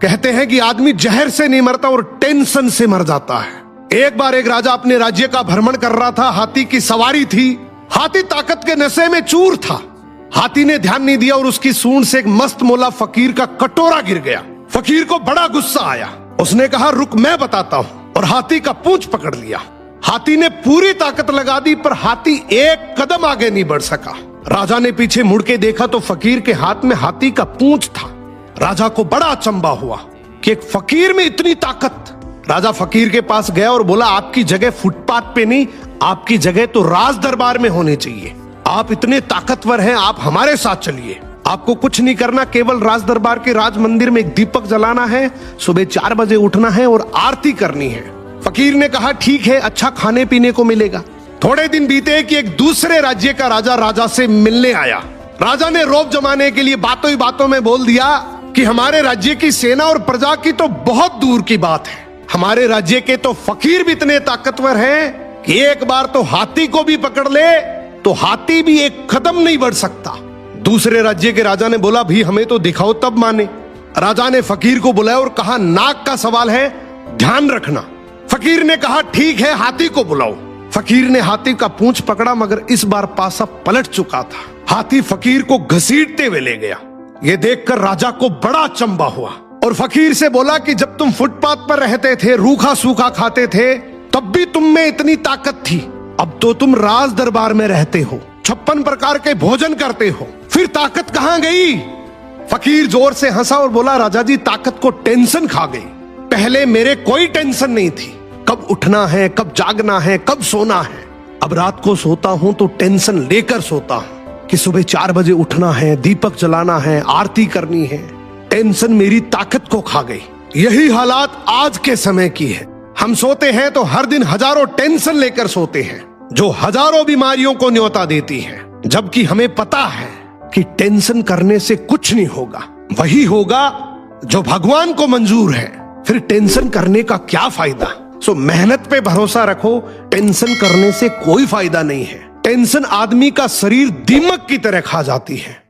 कहते हैं कि आदमी जहर से नहीं मरता और टेंशन से मर जाता है। एक बार एक राजा अपने राज्य का भ्रमण कर रहा था। हाथी की सवारी थी। हाथी ताकत के नशे में चूर था। हाथी ने ध्यान नहीं दिया और उसकी सूंड से एक मस्त मोला फकीर का कटोरा गिर गया। फकीर को बड़ा गुस्सा आया। उसने कहा, रुक मैं बताता हूं, और हाथी का पूंछ पकड़ लिया। हाथी ने पूरी ताकत लगा दी पर हाथी एक कदम आगे नहीं बढ़ सका। राजा ने पीछे मुड़ के देखा तो फकीर के हाथ में हाथी का पूंछ था। राजा को बड़ा अचंभा हुआ कि एक फकीर में इतनी ताकत। राजा फकीर के पास गया और बोला, आपकी जगह फुटपाथ पे नहीं, आपकी जगह तो राज दरबार में होनी चाहिए। आप इतने ताकतवर हैं, आप हमारे साथ चलिए। आपको कुछ नहीं करना, केवल राज दरबार के राज मंदिर में एक दीपक जलाना है, सुबह 4 बजे उठना है और आरती करनी है। फकीर ने कहा, ठीक है, अच्छा खाने पीने को मिलेगा। थोड़े दिन बीते कि एक दूसरे राज्य का राजा से मिलने आया। राजा ने रौब जमाने के लिए बातों ही बातों में बोल दिया कि हमारे राज्य की सेना और प्रजा की तो बहुत दूर की बात है। हमारे राज्य के तो फकीर भी इतने ताकतवर हैं कि एक बार तो हाथी को भी पकड़ ले तो हाथी भी एक कदम नहीं बढ़ सकता। दूसरे राज्य के राजा ने बोला, भी हमें तो दिखाओ तब माने। राजा ने फकीर को बुलाया और कहा, नाक का सवाल है, ध्यान रखना। फकीर ने कहा, ठीक है, हाथी को बुलाओ। फकीर ने हाथी का पूंछ पकड़ा मगर इस बार पासा पलट चुका था। हाथी फकीर को घसीटते हुए ले गया। ये देखकर राजा को बड़ा अचंभा हुआ और फकीर से बोला कि जब तुम फुटपाथ पर रहते थे, रूखा सूखा खाते थे, तब भी तुम में इतनी ताकत थी। अब तो तुम राज दरबार में रहते हो, 56 प्रकार के भोजन करते हो, फिर ताकत कहां गई? फकीर जोर से हंसा और बोला, राजा जी, ताकत को टेंशन खा गई। पहले मेरे कोई टेंशन नहीं थी, कब उठना है, कब जागना है, कब सोना है। अब रात को सोता हूं तो टेंशन लेकर सोता हूं कि सुबह 4 बजे उठना है, दीपक जलाना है, आरती करनी है। टेंशन मेरी ताकत को खा गई। यही हालात आज के समय की है। हम सोते हैं तो हर दिन हजारों टेंशन लेकर सोते हैं जो हजारों बीमारियों को न्योता देती है, जबकि हमें पता है कि टेंशन करने से कुछ नहीं होगा। वही होगा जो भगवान को मंजूर है। फिर टेंशन करने का क्या फायदा? सो मेहनत पे भरोसा रखो, टेंशन करने से कोई फायदा नहीं है। टेंशन आदमी का शरीर दीमक की तरह खा जाती है।